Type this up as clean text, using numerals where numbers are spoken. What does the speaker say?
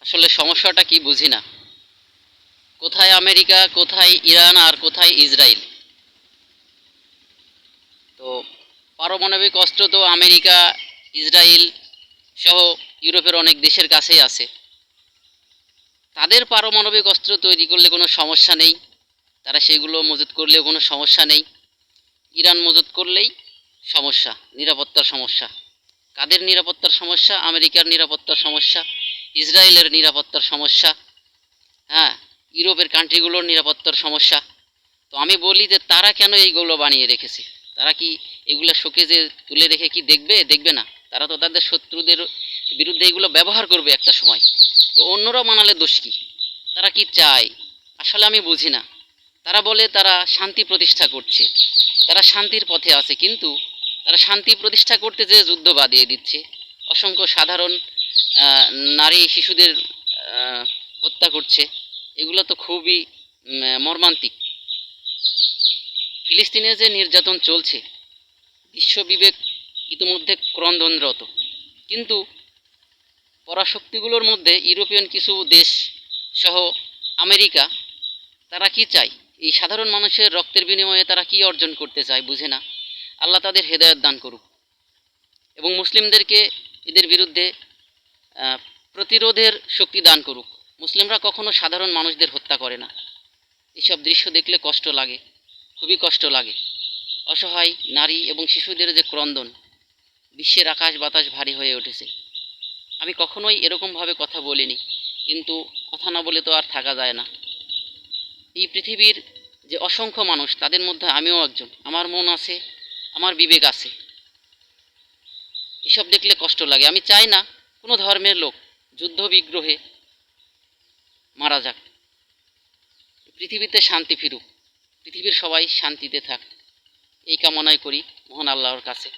আসলে সমস্যাটা কি বুঝি না। কোথায় আমেরিকা, কোথায় ইরান, আর কোথায় ইসরায়েল? তো পারমাণবিক অস্ত্র তো আমেরিকা, ইসরায়েল সহ ইউরোপের অনেক দেশের কাছেই আছে। তাদের পারমাণবিক অস্ত্র তৈরি করলে কোনো সমস্যা নেই, তারা সেগুলো মজুত করলেও কোনো সমস্যা নেই। ইরান মজুত করলেই সমস্যা, নিরাপত্তার সমস্যা। কাদের নিরাপত্তার সমস্যা? আমেরিকার নিরাপত্তার সমস্যা, ইসরায়েলের নিরাপত্তার সমস্যা, হ্যাঁ, ইউরোপের কান্ট্রিগুলোর নিরাপত্তার সমস্যা। তো আমি বলি যে তারা কেন এইগুলো বানিয়ে রেখেছে? তারা কি এগুলো শোকেজে তুলে রেখে কি দেখবে? দেখবে না। তারা তো তাদের শত্রুদের বিরুদ্ধে এগুলো ব্যবহার করবে একটা সময়। তো অন্যরা মানালে দোষ কি? তারা কি চায়? আসলে আমি বুঝি না। তারা বলে তারা শান্তি প্রতিষ্ঠা করছে, তারা শান্তির পথে আছে, কিন্তু তারা শান্তি প্রতিষ্ঠা করতে যে যুদ্ধ বাঁধিয়ে দিচ্ছে, অসংখ্য সাধারণ আহ, নারী শিশুদের আহ, হত্যা করছে। এগুলো তো খুবই মর্মান্তিক। ফিলিস্তিনে যে নির্যাতন চলছে, বিশ্ব বিবেক ইতিমধ্যে ক্রন্দনরত। কিন্তু পরাশক্তিগুলোর মধ্যে ইউরোপিয়ান কিছু দেশ সহ আমেরিকা, তারা কি চায়? এই সাধারণ মানুষের রক্তের বিনিময়ে তারা কি অর্জন করতে চায় বুঝে না। আল্লাহ তাদের হেদায়েত দান করুক এবং মুসলিমদেরকে এদের বিরুদ্ধে আহ, প্রতিরোধের শক্তি দান করুক। মুসলিমরা কখনো সাধারণ মানুষদের হত্যা করে না। এসব দৃশ্য দেখলে কষ্ট লাগে, খুবই কষ্ট লাগে। অসহায় নারী এবং শিশুদের যে ক্রন্দন, বিশ্বের আকাশ বাতাস ভারী হয়ে উঠেছে। আমি কখনোই এরকমভাবে কথা বলিনি, কিন্তু কথা না বলে তো আর থাকা যায় না। এই পৃথিবীর যে অসংখ্য মানুষ, তাদের মধ্যে আমিও একজন। আমার মন আছে, আমার বিবেক আছে। এসব দেখলে কষ্ট লাগে। আমি চাই না কোনো ধর্মের লোক যুদ্ধ বিগ্রহে মারা যাক। পৃথিবীতে শান্তি ফিরুক, পৃথিবীর সবাই শান্তিতে থাক, এই কামনাই করি মহান আল্লাহর কাছে।